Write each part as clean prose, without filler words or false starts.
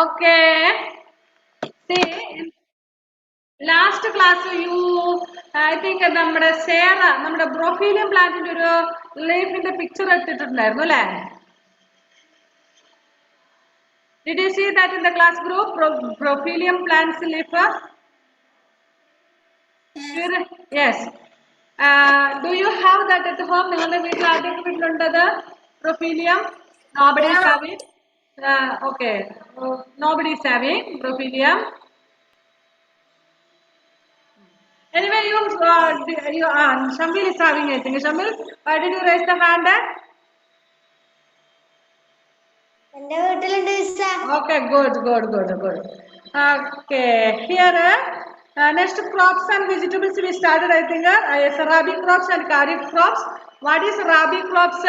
Okay. See, last class I think നമ്മുടെ Sarah, നമ്മുടെ Brophelium plant ഒരു leaf picture എടുത്തിട്ടുണ്ടായിരുന്നു അല്ലേ? Did you see that in the class group? Brophelium plants leaf? Yes. Do you have that at home? നിങ്ങളുടെ വീട്ടിൽ ആദ്യമൊക്കെ വീട്ടിലുണ്ടത് Brophelium? Nobody is having? Okay. Nobody is having Brophelium. Anyway, Shamil is having, I think. Shamil, did you raise the hand? Okay, good. Okay, here next crops and vegetables we started. I think yes, rabi crops and kharif crops. What is rabi crops?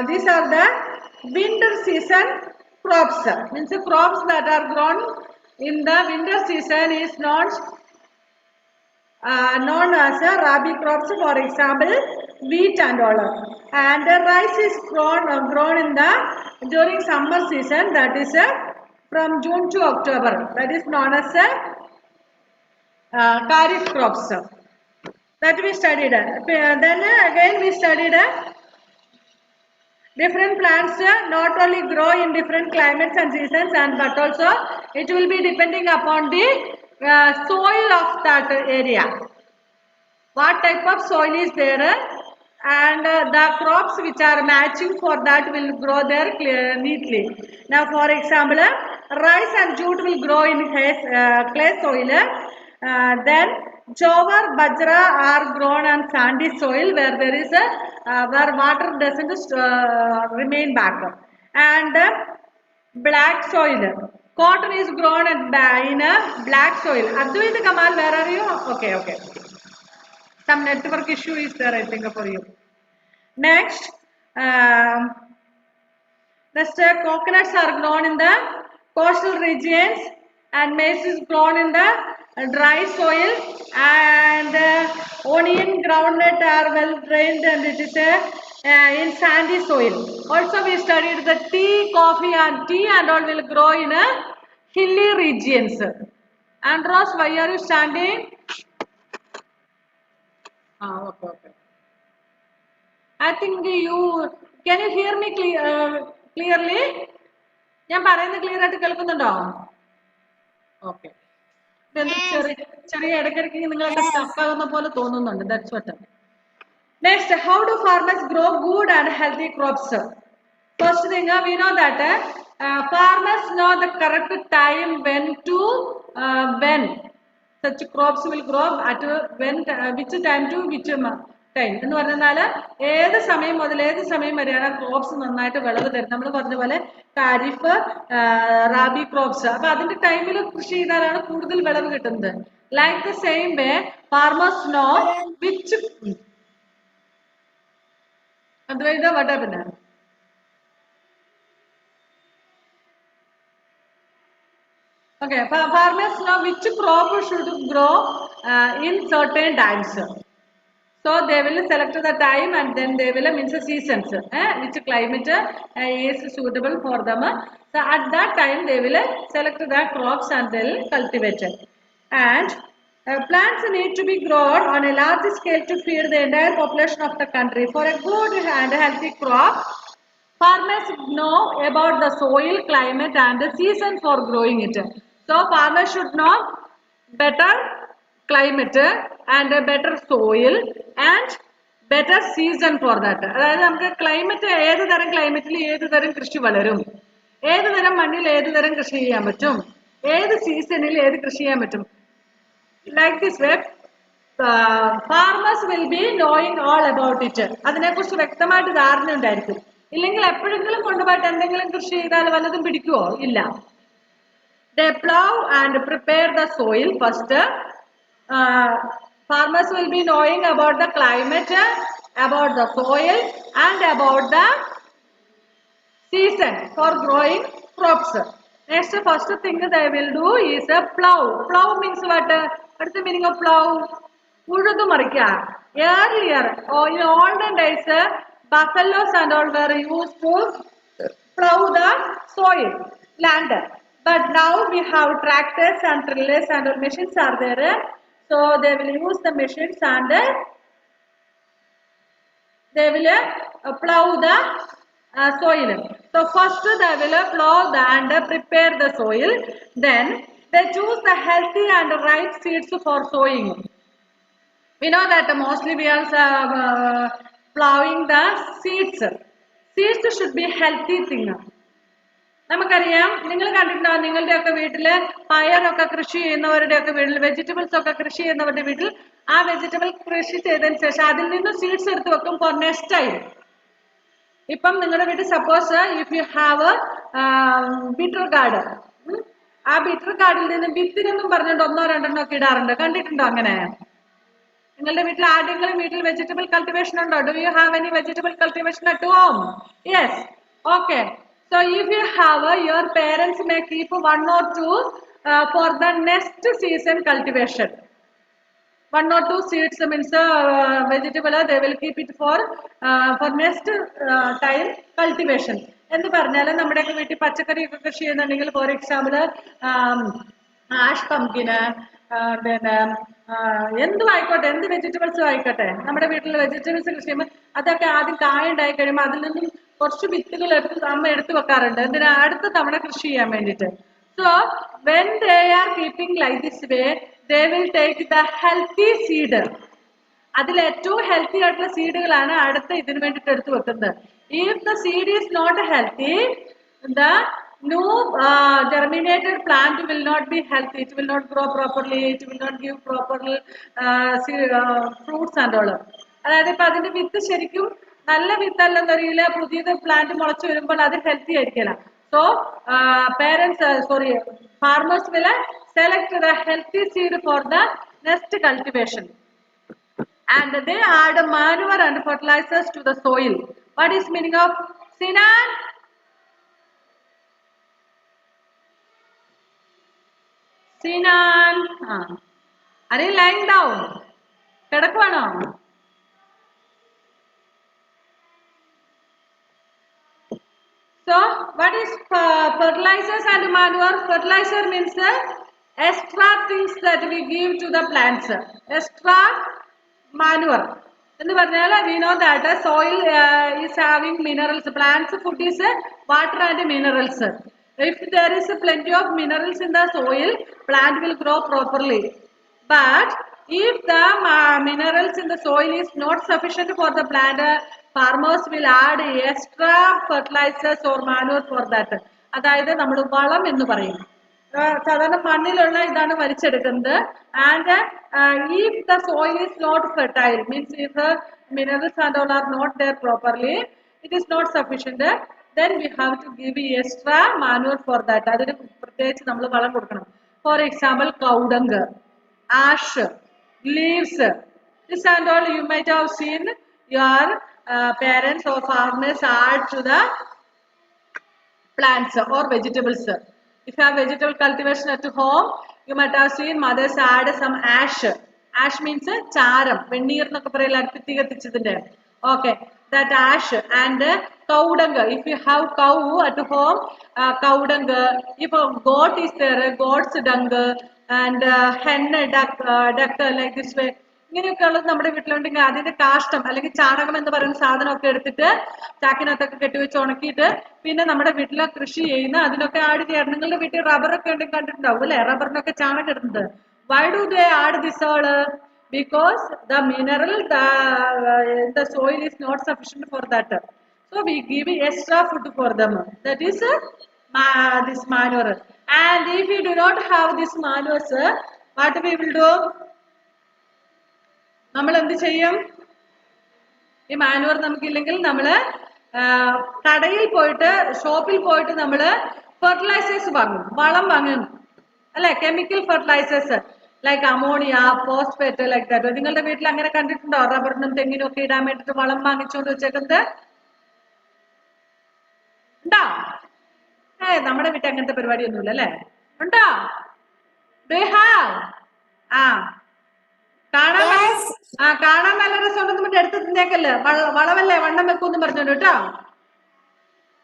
These are the winter season crops. Means the crops that are grown in the winter season is known as rabi crops. For example, wheat and all. And rice is grown in the during summer season, that is from June to October. That is known as kharif crops. That we studied. Then again we studied different plants not only grow in different climates and seasons, but also it will be depending upon the soil of that area. What type of soil is there, and the crops which are matching for that will grow there neatly. Now, for example, rice and jute will grow in clay soil. Then jowar, bajra are grown on sandy soil where there is where water doesn't remain back. And black soil. Cotton is grown in black soil. Advaita Kamal, where are you? Okay. Some network issue is there, I think, for you. Next, coconuts are grown in the coastal regions, and maize is grown in the dry soil, and onion, groundnut are well drained, and it is in sandy soil. Also, we studied the tea and all will grow in hilly regions. Andros, why are you standing? Okay. I think can you hear me clearly? ഞാൻ പറയുന്നത് clear ആയിട്ട് കേൾക്കുന്നുണ്ടോ? Okay. ചെറിയ ഇടയ്ക്കിടയ്ക്ക് നിങ്ങൾക്ക് സ്റ്റക്കാകുന്ന പോലെ തോന്നുന്നുണ്ട്. That's what. Next, how do farmers grow good and healthy crops? First thing, we know that farmers know the correct time when such crops will grow at which time to which time. എന്ന് പറഞ്ഞാൽ ഏത് സമയം മുതൽ ഏത് സമയം വരെയാണ് crops നന്നായിട്ട് വിളവ് തരുന്നത്. നമ്മൾ പറഞ്ഞ പോലെ ഖാരിഫ്, റാബി ക്രോപ്സ്. അപ്പൊ അതിന്റെ ടൈമിൽ കൃഷി ചെയ്താലാണ് കൂടുതൽ വിളവ് കിട്ടുന്നത്. Like the same way farmers know which Advaita, what happened? Okay, farmers know which crop should grow in certain times. So they will select the time, and then they will means the seasons, which climate is suitable for them. So at that time they will select the crops and they will cultivate it. And plants need to be grown on a large scale to feed the entire population of the country. For a good and healthy crop, farmers know about the soil, climate, and the season for growing it. So farmers should know better climate and a better soil and better season for that. അതായത് നമുക്ക് climate ഏത് തരം ക്ലൈമറ്റിൽ ഏത് തരം കൃഷി വളരും, ഏത് തരം മണ്ണിൽ ഏത് തരം കൃഷി ചെയ്യാൻ പറ്റും, ഏത് സീസണിൽ ഏത് കൃഷി ചെയ്യാൻ പറ്റും. Like this way, farmers will be knowing all about it. അതിനെക്കുറിച്ച് വ്യക്തമായിട്ട് ധാരണ ഉണ്ടായിരിക്കും. ഇല്ലെങ്കിൽ എപ്പോഴെങ്കിലും കൊണ്ടുപോയിട്ട് എന്തെങ്കിലും കൃഷി ചെയ്താൽ വല്ലതും പിടിക്കുവോ? ഇല്ല. They plow and prepare the soil first. Farmers will be knowing about the climate, about the soil, and about the season for growing crops. Next, first thing they will do is a plow. Plow means what? What's the meaning of plow? Uழுdu marikka. Earlier, in olden days, buffaloes and all were used to plow the soil, land. But now we have tractors and trillers and machines are there. So they will use the machines and they will plow the soil. So first they will plow and prepare the soil. Then they choose the healthy and right seeds for sowing. We know that mostly we are plowing the seeds. Seeds should be healthy thing. നമുക്കറിയാം, നിങ്ങൾ കണ്ടിട്ടുണ്ടോ നിങ്ങളുടെയൊക്കെ വീട്ടില് പയറൊക്കെ കൃഷി ചെയ്യുന്നവരുടെയൊക്കെ വീട്ടിൽ, vegetables ഒക്കെ കൃഷി ചെയ്യുന്നവരുടെ വീട്ടിൽ ആ വെജിറ്റബിൾ കൃഷി ചെയ്തതിന് ശേഷം അതിൽ നിന്ന് സീഡ്സ് എടുത്ത് വെക്കും ഫോർ നെക്സ്റ്റ് ടൈം. ഇപ്പം നിങ്ങളുടെ വീട്ടിൽ suppose if you have beater guard, ആ ബീറ്റർ ഗാർഡിൽ നിന്ന് വിത്തിനെന്നും പറഞ്ഞുകൊണ്ട് 1-2 ഒക്കെ ഇടാറുണ്ട്. കണ്ടിട്ടുണ്ടോ അങ്ങനെ? നിങ്ങളുടെ വീട്ടിൽ ആരെങ്കിലും വീട്ടിൽ വെജിറ്റബിൾ കൾട്ടിവേഷൻ ഉണ്ടോ? Do you have any vegetable cultivation at home? Yes. Okay. So if you have, your parents may keep 1 or 2 for the next season cultivation. 1 or 2 seeds means vegetable they will keep it for next time cultivation. എന്ന് പറഞ്ഞാൽ നമ്മുടെയൊക്കെ വീട്ടിൽ പച്ചക്കറിയൊക്കെ കൃഷി ചെയ്യുന്നുണ്ടെങ്കിൽ for example ash പംകിന്, പിന്നെ എന്തും ആയിക്കോട്ടെ, എന്ത് വെജിറ്റബിൾസും ആയിക്കോട്ടെ, നമ്മുടെ വീട്ടിൽ വെജിറ്റബിൾസ് കൃഷി ചെയ്യുമ്പോൾ അതൊക്കെ ആദ്യം കായ ഉണ്ടായി കഴിയുമ്പോൾ അതിൽ നിന്നും കുറച്ച് വിത്തുകൾ അമ്മ എടുത്തു വെക്കാറുണ്ട്. എന്തിനാ? അടുത്ത തവണ കൃഷി ചെയ്യാൻ വേണ്ടിയിട്ട്. So when they are keeping like this way they will take the healthy seed. അതിൽ ഏറ്റവും ഹെൽത്തി ആയിട്ടുള്ള സീഡുകളാണ് അടുത്ത ഇതിനു വേണ്ടിയിട്ട് എടുത്തു വെക്കുന്നത്. If the seed is not healthy, the new germinated plant will not be healthy, it will not grow properly, it will not give proper fruits and all. അതായത് ഇപ്പൊ അതിന്റെ വിത്ത് ശരിക്കും നല്ല വിത്തല്ലെന്നറിയില്ല, പുതിയത് പ്ലാന്റ് മുളച്ചു വരുമ്പോൾ അത് ഹെൽത്തി ആയിരിക്കില്ല. So farmers will select the healthy seed for the next cultivation and they add manure and fertilizers to the soil. What is meaning of Sinan? Sinan, are you lying down? കിടക്കുവാണോ? So what is fertilizers and manure? Fertilizer means extra things that we give to the plants. Extra manure. എന്ന് പറഞ്ഞാൽ we know that soil is having minerals. Plants food is water and minerals. If there is plenty of minerals in the soil, plant will grow properly. But if the minerals in the soil is not sufficient for the plant, farmers will add extra fertilizers or manure for that. അതായത് നമ്മൾ വളം എന്ന് പറയും. സാധാരണ മണ്ണിലുള്ള ഇതാണ് വലിച്ചെടുക്കുന്നത്. And if the soil is not fertile, means if the minerals and all are not there properly, it is not sufficient, then we have to give extra manure for that. അതിന് പ്രത്യേകിച്ച് നമ്മൾ വളം കൊടുക്കണം. For example, cow dung, ash, leaves, this and all you might have seen your parents or farmers add to the plants or vegetables. If you have vegetable cultivation at home, you might have seen mothers add some ash. Ash means charam, veneer എന്നൊക്കെ പറയില്ല, അടുപ്പിത്തി കത്തിച്ചതിന്റെ. Okay, that ash and cow dung. If you have cow at home, cow dung. If a goat is there, goat's dung and hen, duck like this way. ഇങ്ങനെയൊക്കെ ഉള്ളത് നമ്മുടെ വീട്ടിലുണ്ടെങ്കിൽ അതിന്റെ കാഷ്ടം അല്ലെങ്കിൽ ചാണകം എന്ന് പറയുന്ന സാധനമൊക്കെ എടുത്തിട്ട് ചാക്കിനകത്തൊക്കെ കെട്ടിവെച്ച് ഉണക്കിയിട്ട് പിന്നെ നമ്മുടെ വീട്ടിലെ കൃഷി ചെയ്യുന്ന അതിനൊക്കെ ആഡ് ചെയ്യാറ്. നിങ്ങളുടെ വീട്ടിൽ റബ്ബറൊക്കെ ഉണ്ടെങ്കിൽ കണ്ടിട്ടുണ്ടാവും അല്ലെ, റബ്ബറിനൊക്കെ ചാണകം ഇടുന്നത്. Why do they add this all? Because the mineral the soil is not sufficient for that. So we give extra food for them. That is this manure. And if we do not have this manure, what we will do? നമ്മൾ എന്ത് ചെയ്യും? ഈ manoeuvre നമുക്കില്ലെങ്കിൽ നമ്മൾ കടയിൽ പോയിട്ട് ഷോപ്പിൽ പോയിട്ട് നമ്മൾ ഫെർട്ടിലൈസേഴ്സ് വാങ്ങും, വളം വാങ്ങും അല്ലെ, chemical fertilizers like ammonia, phosphate like that. നിങ്ങളുടെ വീട്ടിൽ അങ്ങനെ കണ്ടിട്ടുണ്ടോ? റബ്ബറിനും തെങ്ങിനും ഒക്കെ ഇടാൻ വേണ്ടിട്ട് വളം വാങ്ങിച്ചുകൊണ്ട് വെച്ചേക്കുന്നത് ഉണ്ടോ? നമ്മുടെ വീട്ടിൽ അങ്ങനത്തെ പരിപാടിയൊന്നുമില്ല അല്ലെ, ഉണ്ടോ? Do you have? കാണാൻ നല്ല രസമുണ്ടെന്ന് മറ്റേ എടുത്ത് തിന്നേക്കല്ലേ, വളവല്ലേ വണ്ണം വെക്കൂന്ന് പറഞ്ഞോണ്ട് കേട്ടോ.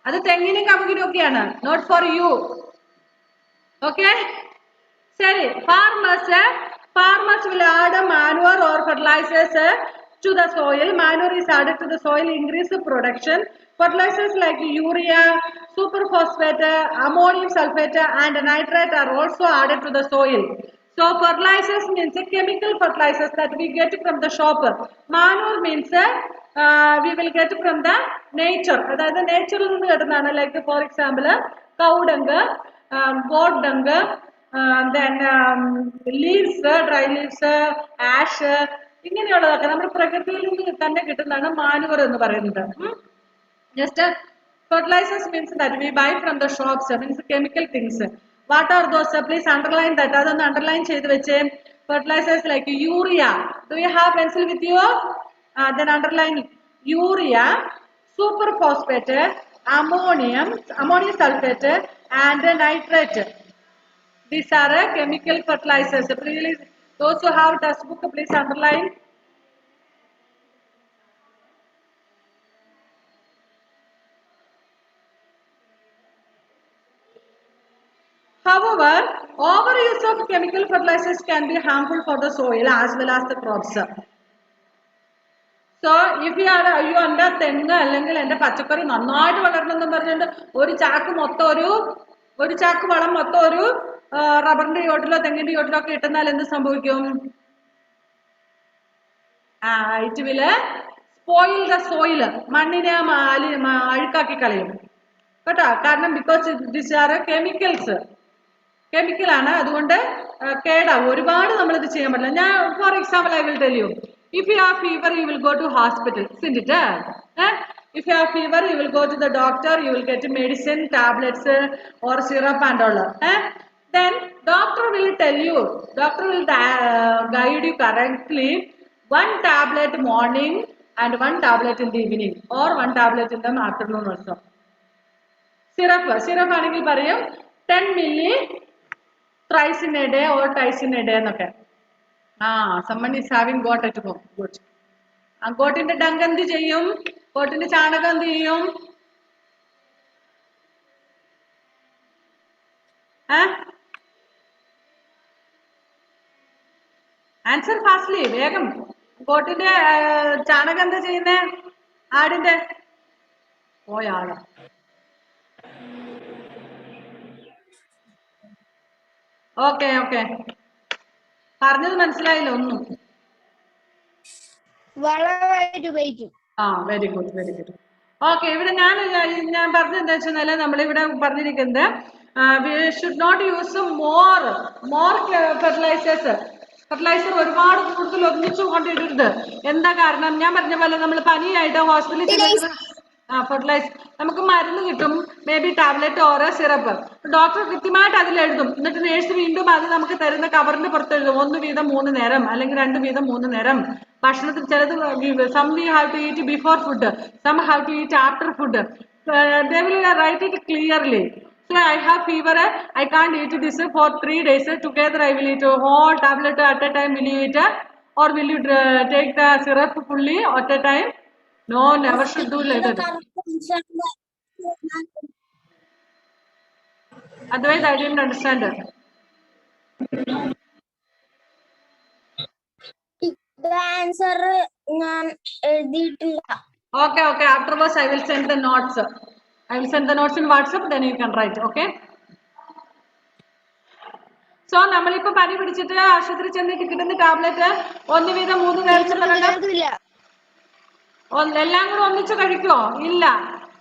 അത് തെങ്ങിനും കമുകിനും ഒക്കെയാണ്, not for you. Okay. Sorry, farmers will add a manure or fertilizers to the soil. Manure is added to the soil, increase the production. Fertilizers like urea, superphosphate, ammonium sulfate and nitrate are also added to the soil. So fertilizers means chemical fertilizers that we get from the shop. Manure means we will get from the nature. That is nature, like for example, cow dung, goat dung, then leaves, dry leaves, ash. ഇങ്ങനെയുള്ളതൊക്കെ നമ്മുടെ പ്രകൃതിയിൽ നിന്ന് തന്നെ കിട്ടുന്നതാണ് manoeuvre എന്ന് പറയുന്നത്. Just fertilizers means that we buy from the shops, means chemical things. What are those? Please underline that. Adannu underline ചെയ്തു വെച്ചേ. Fertilizers like urea. Do you have pencil with you? Then underline urea, superphosphate, ammonium sulfate and nitrate. These are chemical fertilizers. Please, those who have textbook, please underline. However, overuse of chemical fertilizers can be harmful for the soil as well as the crops. So, if you under തെങ്ങ് അല്ലെങ്കിൽ എൻ്റെ പച്ചക്കറി നന്നായിട്ട് വളരണമെന്ന് പറഞ്ഞിട്ട് ഒരു ചാക്ക് വളം മൊത്തം ഒരു റബ്ബറിന്റെ ചോട്ടിലോ തെങ്ങിന്റെ ചോട്ടിലോ ഒക്കെ ഇട്ടുന്നാൽ എന്ത് സംഭവിക്കും? It will spoil the soil. മണ്ണിനെ അഴുക്കാക്കി കളയും കേട്ടോ. കാരണം because these are chemicals. Chemical ആണ്, അതുകൊണ്ട് കേടാവും. ഒരുപാട് നമ്മൾ ഇത് ചെയ്യാൻ പറ്റില്ല. ഞാൻ for example I will tell you. If you have fever, you will go to hospital, isn't it? If you have fever, you will go to the doctor, you will get medicine, tablets or syrup and all. Then doctor will tell you, doctor will guide you correctly. One tablet morning and one tablet in the evening or one tablet in the afternoon also. Syrup ആണെങ്കിൽ പറയും 10 milli thrice in a day or twice in a day എന്നൊക്കെ. Someone is having goat at home. Good. ഗോട്ടിന്റെ ഡങ്ക് എന്ത് ചെയ്യും? ഗോട്ടിന്റെ ചാണകം എന്ത് ചെയ്യും? Answer fastly, വേഗം. ഗോട്ടിന്റെ ചാണകം എന്താ ചെയ്യുന്നേ? ആടിന്റെ പോയാള്. ഓക്കെ പറഞ്ഞത് മനസ്സിലായില്ല ഒന്നും? Very good. ഓക്കെ, ഇവിടെ ഞാൻ പറഞ്ഞത് എന്താ വെച്ചാൽ നമ്മളിവിടെ പറഞ്ഞിരിക്കുന്നത് we should not use more fertiliser ഒരുപാട് കൂടുതൽ ഒന്നിച്ചു കൊണ്ടിടരുത്. എന്താ കാരണം? ഞാൻ പറഞ്ഞ പോലെ നമ്മൾ പനിയായിട്ട് ഹോസ്പിറ്റലിൽ ഫെർട്ടിലൈസർ നമുക്ക് മരുന്ന് കിട്ടും, may be tablet or syrup. Doctor കൃത്യമായിട്ട് അതിൽ എഴുതും. എന്നിട്ട് നേഴ്സ് വീണ്ടും അത് നമുക്ക് തരുന്ന കവറിന്റെ പുറത്ത് എഴുതും 1 വീതം 3 നേരം അല്ലെങ്കിൽ 2 വീതം 3 നേരം ഭക്ഷണത്തിൽ. ചിലത് some we have to eat before food, some have to eat after food. They will write it clearly. So I have fever, I can't eat this for 3 days. Together I will eat a whole tablet at a time. Will you eat or will you take the syrup fully at a time? No, never should do like that. Otherwise I didn't understand. The answer Okay. Afterwards I will send the notes. I will send the notes in WhatsApp. Then you can write. Okay. So നമ്മളിപ്പോ പനി പിടിച്ചിട്ട് ആശുപത്രി ചെന്നിട്ട് കിട്ടുന്ന tablet 1 വീതം 3 എല്ലാം കൂടെ ഒന്നിച്ച് കഴിക്കുമോ? ഇല്ല.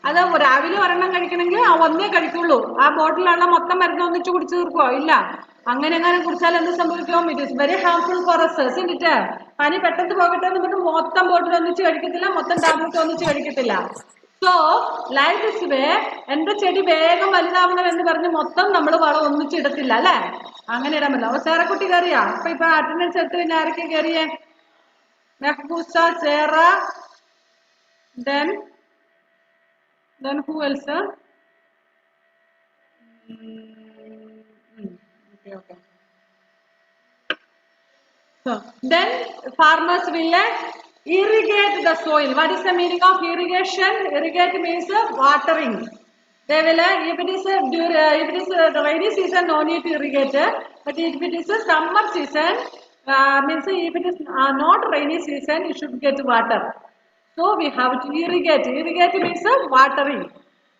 അത് രാവിലെ ഒരെണ്ണം കഴിക്കണമെങ്കിൽ ഒന്നേ കഴിക്കുള്ളൂ. ആ ബോട്ടിലുള്ള മൊത്തം മരുന്ന് ഒന്നിച്ച് കുടിച്ചു തീർക്കുമോ? ഇല്ല. അങ്ങനെ കുടിച്ചാൽ എന്ത് സംഭവിക്കും? It is very harmful for us, isn't it? പനി പെട്ടെന്ന് പോകട്ടെ എന്ന് പറഞ്ഞിട്ട് മൊത്തം ബോട്ടിൽ ഒന്നിച്ച് കഴിക്കത്തില്ല, മൊത്തം ടാബ്ലറ്റ് ഒന്നിച്ച് കഴിക്കത്തില്ല. So life this way. എന്റെ ചെടി വേഗം വലുതാവണം എന്ന് പറഞ്ഞ് മൊത്തം നമ്മൾ വളം ഒന്നിച്ചിടത്തില്ല അല്ലേ? അങ്ങനെ ഇടാൻ പറ്റില്ല. അപ്പൊ സേറക്കുട്ടി കയറിയാ? ഇപ്പൊ അറ്റൻഡൻസ് എടുത്ത് പിന്നെ ആരൊക്കെ കയറിയേ? മെഹ്ബൂസ, Sera, then who else? Okay. So then farmers will irrigate the soil. What is the meaning of irrigation? Irrigate means watering. They will, if it is the rainy season, no need to irrigate. But if it is a summer season, means if it is not rainy season, you should get water. So we have to irrigate. Irrigate means watering.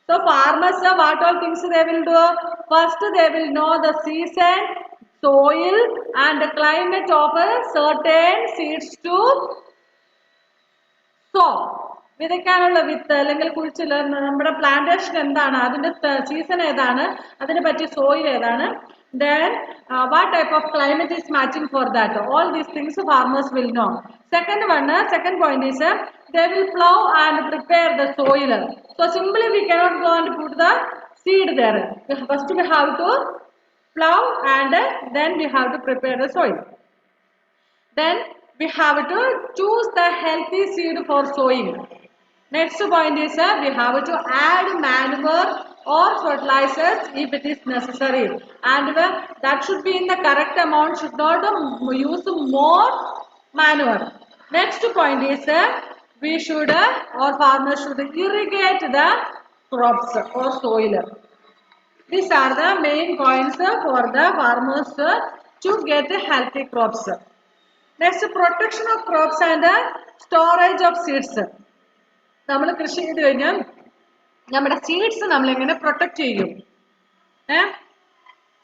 So farmers, what all things they will do? First, they will know the season, soil, and the climate of a certain seeds to sow വിതയ്ക്കാനുള്ള വിത്ത് അല്ലെങ്കിൽ കുഴിച്ചിൽ നമ്മുടെ plantation എന്താണ്, അതിന്റെ season ഏതാണ്, അതിനെ പറ്റി സോയിൽ ഏതാണ്, then what type of climate is matching for that, all these things farmers will know. Second point is they will plow and prepare the soil. So simply we cannot go and put the seed there. First we have to plow and then we have to prepare the soil. Then we have to choose the healthy seed for sowing. Next point is we have to add manure or fertilizers if it is necessary, and that should be in the correct amount, should not use more manure. Next point is we should or farmers should irrigate the crops or soil. These are the main points for the farmers to get healthy crops. Next, protection of crops and storage of seeds. നമ്മൾ കൃഷി ചെയ്ത് കഴിഞ്ഞാൽ നമ്മുടെ seeds നമ്മൾ എങ്ങനെ protect ചെയ്യും?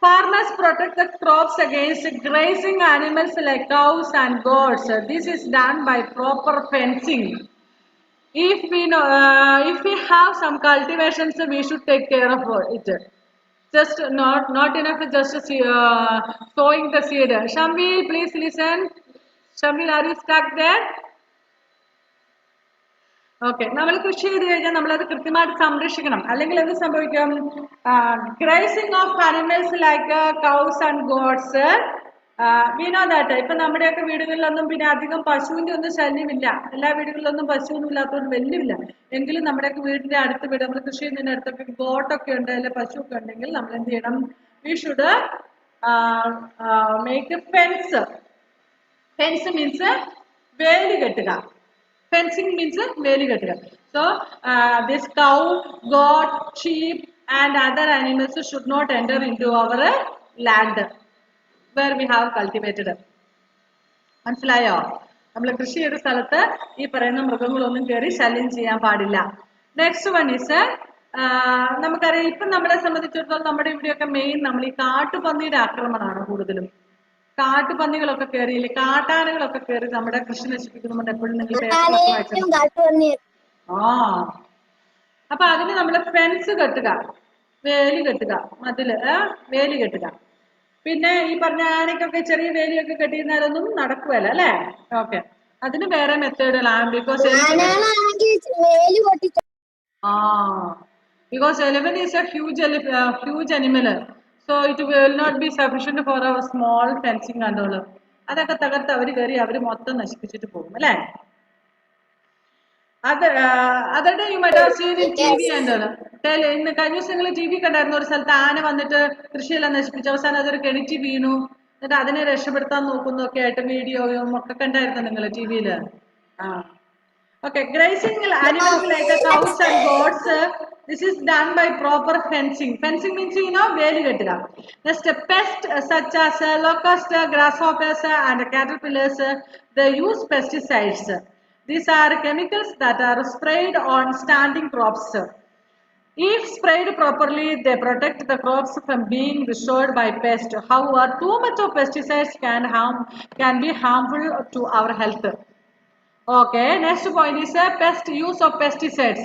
Farmers protect the crops against grazing animals like cows and goats. This is done by proper fencing. If we have some cultivations, we should take care of it. Just not enough just sowing the seed. Shamil, please listen. Shamil, are you stuck there? Okay. നമ്മൾ കൃഷി ചെയ്ത് കഴിഞ്ഞാൽ നമ്മളത് കൃത്യമായിട്ട് സംരക്ഷിക്കണം. അല്ലെങ്കിൽ എന്ത് സംഭവിക്കും? Grazing of animals like cows and goats. We know that. ഇപ്പൊ നമ്മുടെയൊക്കെ വീടുകളിലൊന്നും പിന്നെ അധികം പശുവിന്റെ ഒന്നും ശല്യമില്ല. എല്ലാ വീടുകളിലൊന്നും പശുവൊന്നും ഇല്ലാത്തതുകൊണ്ട് വലിയമില്ല. എങ്കിലും നമ്മുടെയൊക്കെ വീടിന്റെ അടുത്ത് വീട് നമ്മൾ കൃഷി ചെയ്യുന്നതിന്റെ അടുത്തൊക്കെ ഗോട്ടൊക്കെ ഉണ്ട്, അല്ലെങ്കിൽ പശുവൊക്കെ ഉണ്ടെങ്കിൽ നമ്മൾ എന്ത് ചെയ്യണം? We should make a fence. Fence means വേലി കെട്ടുക. Fencing means വേലി കെട്ടുക. So this cow, goat, sheep and other animals should not enter into our land where we have cultivated. മനസ്സിലായോ? നമ്മൾ കൃഷി ചെയ്ത സ്ഥലത്ത് ഈ പറയുന്ന മൃഗങ്ങളൊന്നും കയറി ശല്യം ചെയ്യാൻ പാടില്ല. നെക്സ്റ്റ് വൺ ഈസ് നമുക്കറിയാം, ഇപ്പം നമ്മളെ സംബന്ധിച്ചിടത്തോളം നമ്മുടെ ഇവിടെയൊക്കെ മെയിൻ നമ്മൾ ഈ കാട്ടുപന്നിയുടെ ആക്രമണമാണ് കൂടുതലും. കാട്ടുപന്നികളൊക്കെ കയറിയില്ലേ, കാട്ടാനകളൊക്കെ കയറി നമ്മുടെ കൃഷി നശിപ്പിക്കുന്നുണ്ട്. എപ്പോഴും നിങ്ങൾ പേപ്പറിലൊക്കെ വായിച്ചു. അപ്പൊ അതിന് നമ്മൾ ഫെൻസ് കെട്ടുക, വേലി കെട്ടുക, മതില് വേലി കെട്ടുക. പിന്നെ ഈ പറഞ്ഞ ആനക്കൊക്കെ ചെറിയ വേലിയൊക്കെ കെട്ടിയിരുന്നാലൊന്നും നടക്കുവല്ല അല്ലേ? ഓക്കെ, അതിന് വേറെ മെത്തേഡുകളാണ്. Because elephant is a huge animal. So it will not be sufficient for our small fencing and all. അതൊക്കെ തകർത്ത് അവർ കയറി അവർ മൊത്തം നശിപ്പിച്ചിട്ട് പോകും അല്ലേ? Other day you might have seen in TV and all. ഇന്ന് കഴിഞ്ഞ ദിവസം നിങ്ങൾ ടി വി കണ്ടായിരുന്നു, ഒരു സ്ഥലത്ത് ആന വന്നിട്ട് കൃഷിയെല്ലാം നശിപ്പിച്ചു, അവസാനം അതൊരു കിണറ്റി വീണു, എന്നിട്ട് അതിനെ രക്ഷപ്പെടുത്താൻ നോക്കുന്നൊക്കെ ആയിട്ട് വീഡിയോയും ഒക്കെ കണ്ടായിരുന്നു നിങ്ങൾ T വിയില്. Okay, grazing animals like cows and goats. This is done by proper fencing. Fencing means വേലി കെട്ടുക. Next, pests such as locusts, grasshoppers and caterpillars, they use pesticides. These are chemicals that are sprayed on standing crops. If sprayed properly, they protect the crops from being destroyed by pests. However, too much of pesticides can be harmful to our health. Okay, next point is use of pesticides.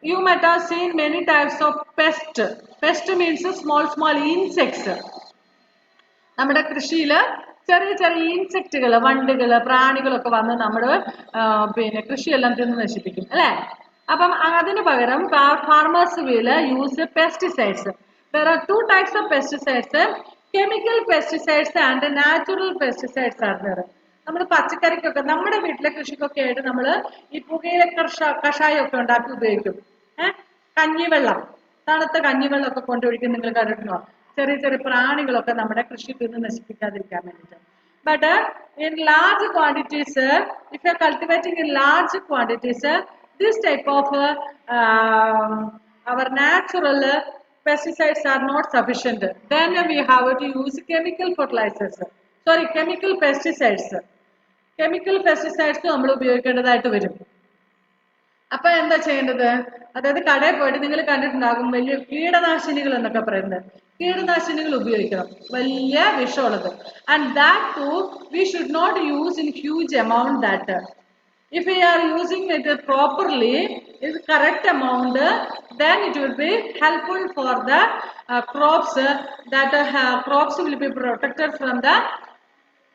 You might have seen many types of pest. Pest means small insects. നമ്മുടെ കൃഷിയിൽ ചെറിയ ചെറിയ ഇൻസെക്റ്റുകൾ, വണ്ടുകൾ, പ്രാണികളൊക്കെ വന്ന് നമ്മുടെ പിന്നെ കൃഷിയെല്ലാം തിന്ന് നശിപ്പിക്കും അല്ലേ? അപ്പം അതിന് പകരം farmers will use pesticides. There are two types of pesticides. Chemical pesticides and natural pesticides are there. നമ്മൾ പച്ചക്കറിക്കൊക്കെ നമ്മുടെ വീട്ടിലെ കൃഷിക്കൊക്കെ ആയിട്ട് നമ്മൾ ഈ പുകയില കഷായമൊക്കെ ഉണ്ടാക്കി ഉപയോഗിക്കും. കഞ്ഞിവെള്ളം, തണുത്ത കഞ്ഞിവെള്ളമൊക്കെ കൊണ്ടൊഴിക്കും. നിങ്ങൾ കണ്ടിട്ടുണ്ടോ? ചെറിയ ചെറിയ പ്രാണികളൊക്കെ നമ്മുടെ കൃഷി തിന്ന് നശിപ്പിക്കാതിരിക്കാൻ വേണ്ടിയിട്ട്. But in large quantities, if you are cultivating in large quantities, this type of our natural pesticides are not sufficient, then we have to use chemical fertilizers. Sorry, chemical pesticides. Chemical pesticides നമ്മൾ ഉപയോഗിക്കേണ്ടതായിട്ട് വരും. അപ്പൊ എന്താ ചെയ്യേണ്ടത്? അതായത് കടയിൽ പോയിട്ട് നിങ്ങൾ കണ്ടിട്ടുണ്ടാകും വലിയ കീടനാശിനികൾ എന്നൊക്കെ പറയുന്നത്. കീടനാശിനികൾ ഉപയോഗിക്കണം, വലിയ വിഷമുള്ളത്. And that to we should not use in huge amount that. If we are using it properly, is correct amount, then it will be helpful for the crops. That crops will be protected from the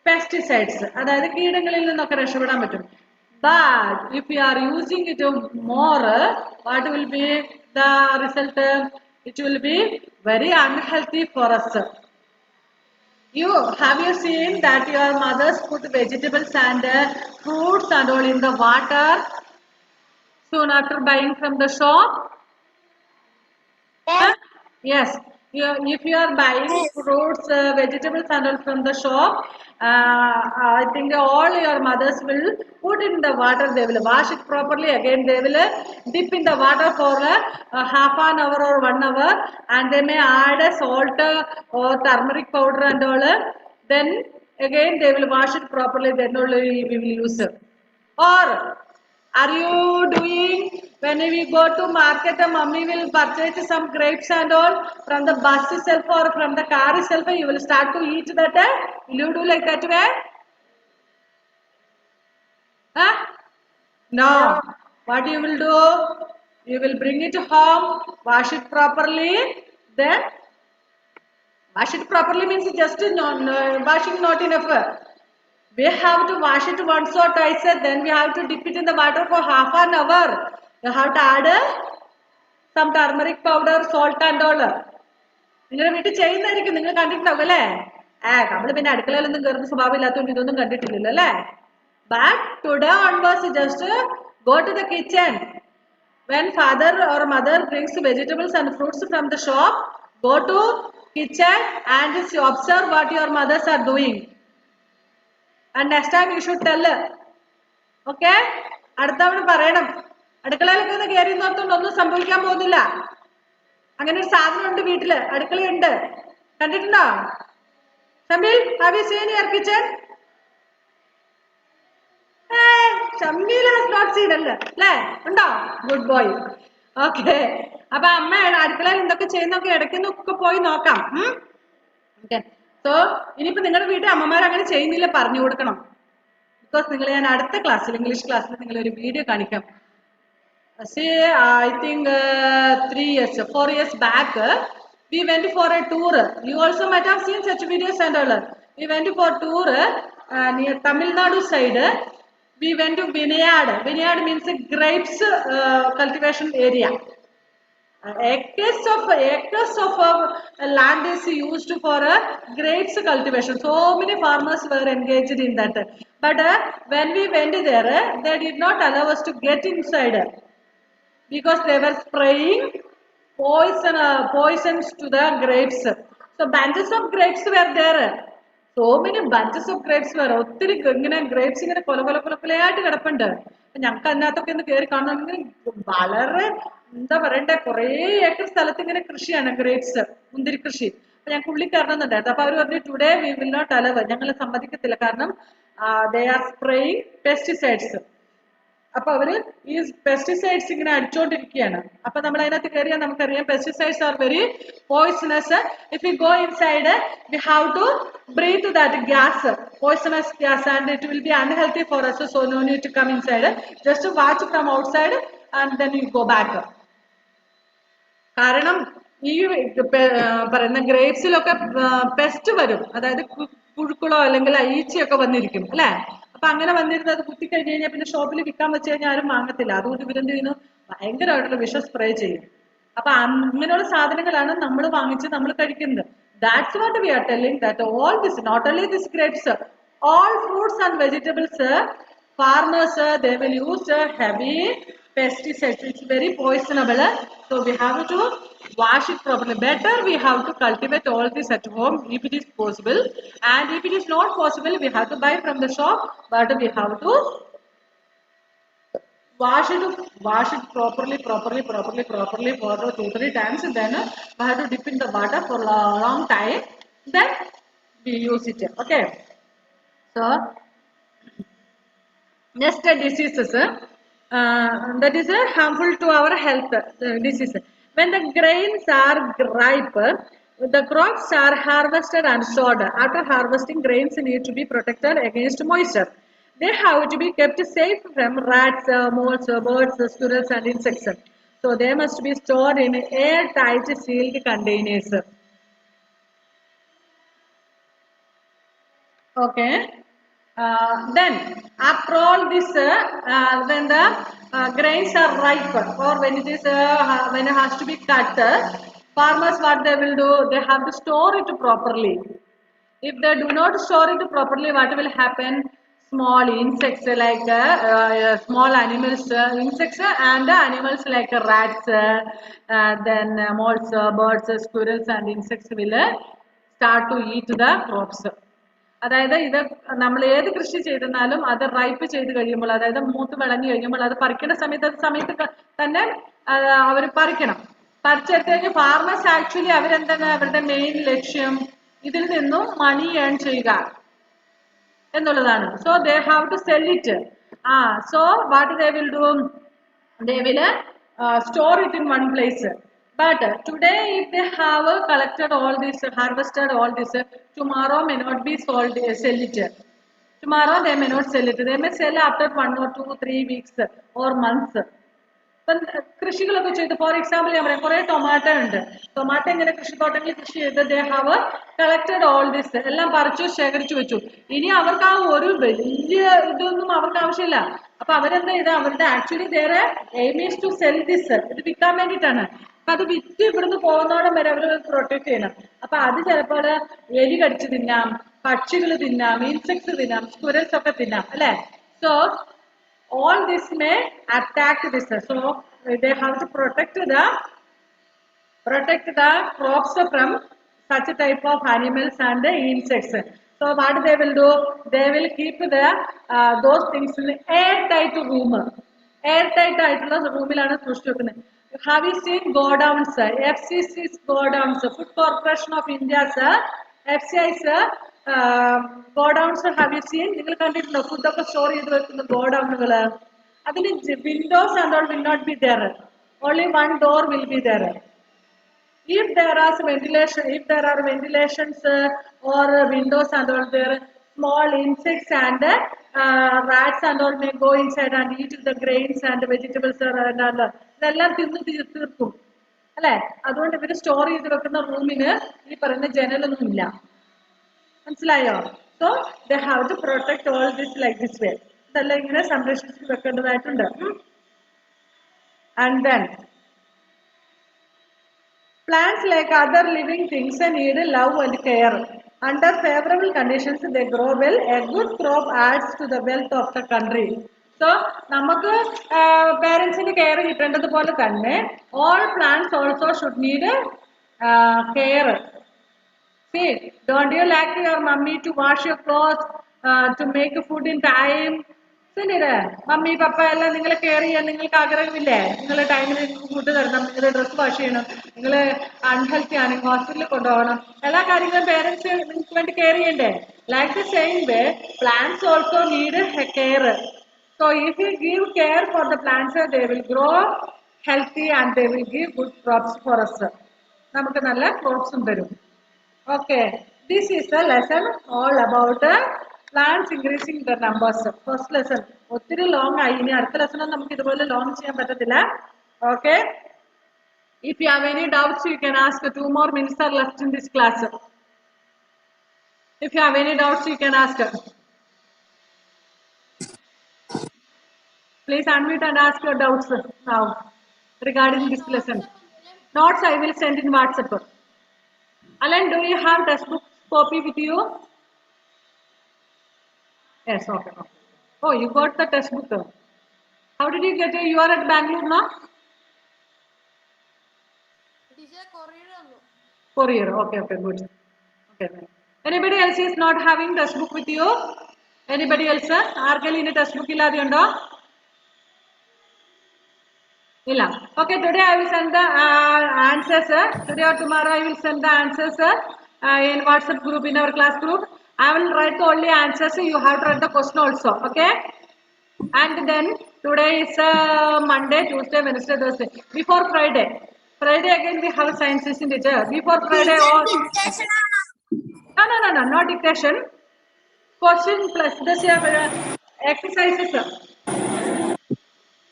pesticides. അതായത് കീടങ്ങളിൽ നിന്നൊക്കെ രക്ഷപ്പെടാൻ പറ്റും. But if we are using it more, what will be the result? It will be very unhealthy for us. Have you seen that your mothers put vegetables and fruits and all in the water soon after buying from the shop? Yes. Yes. If you are buying fruits, vegetables and all from the shop, I think all your mothers will put in the water. They will wash it properly. Again, they will dip in the water for half an hour or 1 hour, and they may add salt or turmeric powder and all. Then again they will wash it properly. Then only we will use it. Or are you doing when we go to market, mummy will purchase some grapes and all from the bus itself or from the car itself, you will start to eat that? Will you do like that way? Huh? No. What you will do? You will bring it home, wash it properly, then wash it properly means just washing not enough. We have to wash it once or twice, then we have to dip it in the water for half an hour. You have to add some turmeric powder, salt and all. നിങ്ങളുടെ വീട്ടിൽ ചെയ്യുന്നതായിരിക്കും, നിങ്ങൾ കണ്ടിട്ടുണ്ടാവും അല്ലേ? നമ്മൾ പിന്നെ അടുക്കളയിലൊന്നും കയറുന്ന സ്വഭാവം ഇല്ലാത്തതുകൊണ്ട് ഇതൊന്നും കണ്ടിട്ടില്ലല്ലോ അല്ലേ? But today onwards, just go to the kitchen. When father or mother brings vegetables and fruits from the shop, go to kitchen and observe what your mothers are doing. And next time you should tell. Okay? അടുത്ത തവണ പറയണം. അടുക്കളയിലൊക്കെ ഒന്ന് കയറി നോർത്തുകൊണ്ട് ഒന്നും സംഭവിക്കാൻ പോകുന്നില്ല. അങ്ങനെ ഒരു സാധനം ഉണ്ട് വീട്ടില്, അടുക്കളയുണ്ട്. കണ്ടിട്ടുണ്ടോ? Shameel, have you seen your kitchen? Shameel has not seen അല്ലേ? ഉണ്ടോ? Good boy. Okay. അപ്പൊ അമ്മ അടുക്കളയിൽ എന്തൊക്കെ ചെയ്യുന്നൊക്കെ ഇടയ്ക്കൊക്കെ പോയി നോക്കാം. Okay. സോ ഇനിയിപ്പോ നിങ്ങളുടെ വീട്ടിൽ അമ്മമാർ അങ്ങനെ ചെയ്യുന്നില്ല പറഞ്ഞു കൊടുക്കണം. ബിക്കോസ് നിങ്ങൾ ഞാൻ അടുത്ത ക്ലാസ്സിൽ, ഇംഗ്ലീഷ് ക്ലാസ്സിൽ നിങ്ങൾ ഒരു വീഡിയോ കാണിക്കാം. See, I think 4 years back, we went for a tour. You also might have seen such videos and all. We went for a tour near Tamil Nadu side. We went to vineyard. Vineyard means grapes cultivation area. Acres of land is used for grapes cultivation. So many farmers were engaged in that. But when we went there, they did not allow us to get inside because they were spraying poisons to the grapes. So bunches of grapes were there. So many bunches of grapes were. ഒത്തിരി ഇങ്ങനെ grapes ഇങ്ങനെ കൊലകൊലയായിട്ട് കിടപ്പുണ്ട്. ഞങ്ങൾക്ക് അതിനകത്തൊക്കെ ഒന്ന് കയറി കാണണമെങ്കിൽ വളരെ എന്താ പറയണ്ടേ, കുറേ ഏക്കർ സ്ഥലത്ത് ഇങ്ങനെ കൃഷിയാണ്, ഗ്രേപ്സ്, മുന്തിരി കൃഷി. അപ്പൊ ഞങ്ങൾക്ക് ഉള്ളിൽ കയറണമെന്നുണ്ടായിരുന്നു. അപ്പൊ അവർ പറഞ്ഞു today we will not allow, ഞങ്ങൾ സമ്മതിക്കത്തില്ല, കാരണം ദേ ആർ സ്പ്രേയിങ് പെസ്റ്റിസൈഡ്സ്. അപ്പൊ അവര് ഈ പെസ്റ്റിസൈഡ്സ് ഇങ്ങനെ അടിച്ചോണ്ടിരിക്കുകയാണ്. അപ്പൊ നമ്മൾ അതിനകത്ത് കയറിയാൽ നമുക്കറിയാം pesticides are very poisonous. If you go inside we have to breathe that gas, poisonous gas, and it will be unhealthy for us, so no need to come inside, just to watch from outside and then you go back. കാരണം ഈ പറയുന്ന ഗ്രേപ്സിലൊക്കെ pest വരും, അതായത് പുഴുക്കളോ അല്ലെങ്കിൽ ഈച്ചയൊക്കെ വന്നിരിക്കും അല്ലെ. അപ്പൊ അങ്ങനെ വന്നിരുന്നത് അത് കുത്തിക്കഴിഞ്ഞ് കഴിഞ്ഞാൽ പിന്നെ ഷോപ്പിൽ വിൽക്കാൻ വെച്ച് കഴിഞ്ഞാൽ ആരും വാങ്ങത്തില്ല. അതുകൊണ്ട് ഇവരെന്ത് ചെയ്യുന്നു, ഭയങ്കരമായിട്ടുള്ള വിഷം സ്പ്രേ ചെയ്യും. അപ്പൊ അങ്ങനെയുള്ള സാധനങ്ങളാണ് നമ്മൾ വാങ്ങിച്ച് നമ്മൾ കഴിക്കുന്നത്. That's what we are telling, that all this, not only this grapes, all fruits and vegetables, farmers they will use heavy pesticides. It's very poisonable, so we have to wash it properly. Better we have to cultivate all this at home if it is possible, and if it is not possible we have to buy from the shop, but we have to wash it properly for 2-3 times, and then we have to dip in the water for a long time, then we use it. Okay, so next diseases, that is harmful to our health, disease. When the grains are ripe, the crops are harvested and stored. After harvesting, grains need to be protected against moisture. They have to be kept safe from rats, moles, birds, squirrels and insects. So they must be stored in airtight sealed containers. Okay. Then after all this, when the grains are ripe or when it is when it has to be cut, farmers what they will do? They have to store it properly. If they do not store it properly, what will happen? Small insects like small animals, insects and animals like rats, then moles, birds, squirrels and insects will start to eat the crops. അതായത് ഇത് നമ്മൾ ഏത് കൃഷി ചെയ്തെന്നാലും അത് ripe ചെയ്ത് കഴിയുമ്പോൾ, അതായത് മൂത്ത് വിളഞ്ഞു കഴിയുമ്പോൾ അത് പറിക്കുന്ന സമയത്ത് തന്നെ അവർ പറിക്കണം. പറിച്ചെടുത്ത് കഴിഞ്ഞ് ഫാർമേഴ്സ് ആക്ച്വലി അവരെന്താണ് അവരുടെ മെയിൻ ലക്ഷ്യം ഇതിൽ നിന്നും മണി ഏൺ ചെയ്യുക എന്നുള്ളതാണ്. So they have to sell it. So what they will do, they will store it in one place. But today if they have collected all this, harvested all this, tomorrow may not be sold, sell it. Tomorrow they may not sell it. They may sell after 1 or 2 3 weeks or months. ഇപ്പം കൃഷികളൊക്കെ ചെയ്ത്, for example ഞാൻ പറയാം, കുറെ tomato ഉണ്ട്. Tomato ഇങ്ങനെ കൃഷിത്തോട്ടങ്ങളിൽ കൃഷി ചെയ്ത് they have collected all this, എല്ലാം പറിച്ചു ശേഖരിച്ചു വെച്ചു. ഇനി അവർക്ക് ആ ഒരു വലിയ ഇതൊന്നും അവർക്ക് ആവശ്യമില്ല. അപ്പൊ അവരെന്താ ചെയ്ത് അവരുടെ ആക്ച്വലി വേറെ aim is to sell this, ഇത് വിൽക്കാൻ വേണ്ടിയിട്ടാണ്. അപ്പൊ അത് വിറ്റ് ഇവിടുന്ന് പോകുന്നോടം വരെ അവർ പ്രൊട്ടക്ട് ചെയ്യണം. അപ്പൊ അത് ചിലപ്പോൾ എലി കടിച്ച് തിന്നാം, പക്ഷികൾ തിന്നാം, ഇൻസെക്ട്സ് തിന്നാം, സ്കുരൽസ് ഒക്കെ തിന്നാം അല്ലെ. So all this may attack this, so they have to protect the crops from such type of animals and the insects. So what they will do, they will keep the those things in airtight room. Airtight ആയിട്ടുള്ള റൂമിലാണ് സൂക്ഷിച്ചു വെക്കുന്നത്. Have you seen godowns, FCC's godowns, Food Corporation of India's FCI's godowns? Have you seen? നിങ്ങൾ കണ്ടിട്ടുണ്ടോ ഫുഡൊക്കെ store ചെയ്ത് വെക്കുന്ന ഗോഡൌണുകൾ? അതിന് Windows and all will not be there, only one door will be there. If there are ventilations or windows and all there, small insects and rats and all may go inside and eat the grains and vegetables and all. ഇതെല്ലാം തിന്ന് തീർക്കും അല്ലെ. അതുകൊണ്ട് ഇവര് store ചെയ്ത് വെക്കുന്ന റൂമിന് ഈ പറയുന്ന ജനലൊന്നും ഇല്ല. മനസ്സിലായോ? So they have to protect all this like this way. ഇതെല്ലാം ഇങ്ങനെ സംരക്ഷിച്ച് വെക്കേണ്ടതായിട്ടുണ്ട്. And then plants like other living things need love and care. Under favorable conditions they grow well. A good crop adds to the wealth of the country. So നമുക്ക് പേരൻസിന് care കിട്ടേണ്ടതുപോലെ തന്നെ all plants also should need care. See, don't you like your mummy to wash your clothes, to make food in time? പിന്നീട് mummy papa എല്ലാം നിങ്ങളെ care ചെയ്യാൻ നിങ്ങൾക്ക് ആഗ്രഹമില്ലേ? നിങ്ങളെ ടൈമിൽ നിങ്ങൾക്ക് ഫുഡ് തരണം, നിങ്ങളുടെ ഡ്രസ്സ് വാഷ് ചെയ്യണം, നിങ്ങൾ അൺഹെൽത്തി ആണെങ്കിൽ ഹോസ്പിറ്റലിൽ കൊണ്ടുപോകണം, എല്ലാ കാര്യങ്ങളും പേരൻസ് നിങ്ങൾക്ക് വേണ്ടി കെയർ ചെയ്യണ്ടേ? Like the same way plants also need care. So if you give care for the plants they will grow healthy and they will give good crops for us. നമുക്ക് നല്ല ക്രോപ്സും തരും. Okay, this is the lesson all about plants increasing the numbers. First lesson ഒത്തിരി long ആയി. ഇനി അടുത്ത lesson നമുക്ക് ഇതുപോലെ long ചെയ്യാൻ പറ്റത്തില്ല. Okay, if you have any doubts you can ask. 2 more minutes are left in this class. If you have any doubts you can ask. Please unmute and ask your doubts now regarding this lesson. Notes I will send in WhatsApp. Alan, do you have textbook copy with you? Yes, okay. Oh, you got the textbook. How did you get it? You are at Bangalore now? Courier. Okay, good. Okay. Anybody else is not having textbook with you? Anybody else? ആർക്കെങ്കിലും ഇനി text book ഇല്ലാതെയുണ്ടോ? Illa. Okay, today I will send the answers. Today or tomorrow I will send the answers in WhatsApp group, in our class group. I will write the only answers. You have to write the question also. Okay. And then today is Monday, Tuesday, Wednesday, Thursday. Before Friday. Friday again we have science isn't it? Before Friday or no, not dictation. Question plus this exercises.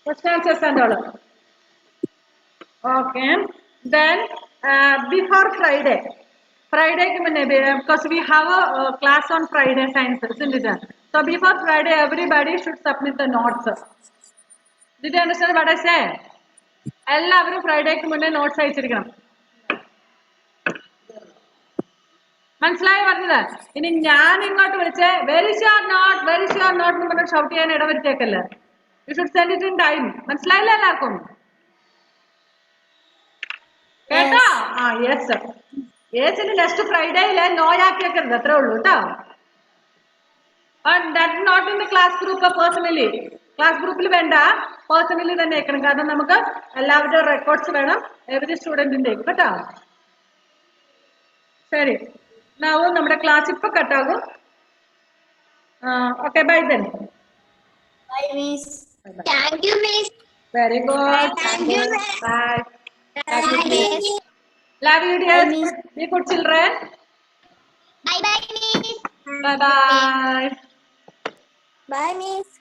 Question answers and all. Okay. Then before Friday. Friday because we have a class on Friday science, isn't it? So before Friday everybody should submit the notes. Did you understand what I said? എല്ലാവരും ഫ്രൈഡേക്ക് മുന്നേ notes അയച്ചിരിക്കണം. മനസ്സിലായി പറഞ്ഞത്? ഇനി ഞാൻ ഇങ്ങോട്ട് വിളിച്ച് very sure not എന്ന് പറഞ്ഞ് ഷൗട്ട് ചെയ്യാൻ ഇടവരുത്തേക്കല്ലേ. You should send it in time. മനസ്സിലായില്ല എല്ലാവർക്കും? കേട്ടോ? ആ യെസ്. യെസിന് നെക്സ്റ്റ് ഫ്രൈഡേയില് നോയാക്കി വെക്കരുത്, അത്രേ ഉള്ളൂ കേട്ടോ. That not in the class group personally. Class ഗ്രൂപ്പിൽ വേണ്ട, പേഴ്സണലി തന്നെ അയക്കണം. കാരണം നമുക്ക് എല്ലാവരുടെ റെക്കോർഡ്സ് വേണം, എവരി സ്റ്റുഡൻറ്റിന്റെ കേട്ടോ. ശരി, നമ്മുടെ ക്ലാസ് ഇപ്പൊ കട്ടാകും. Okay, bye then. Bye, Miss. Thank you, Miss. Very good. Thank you, Miss. Bye. Thank you, Miss. Love you, dears. Be good children. Bye, bye, Miss. Bye bye. Bye, Miss.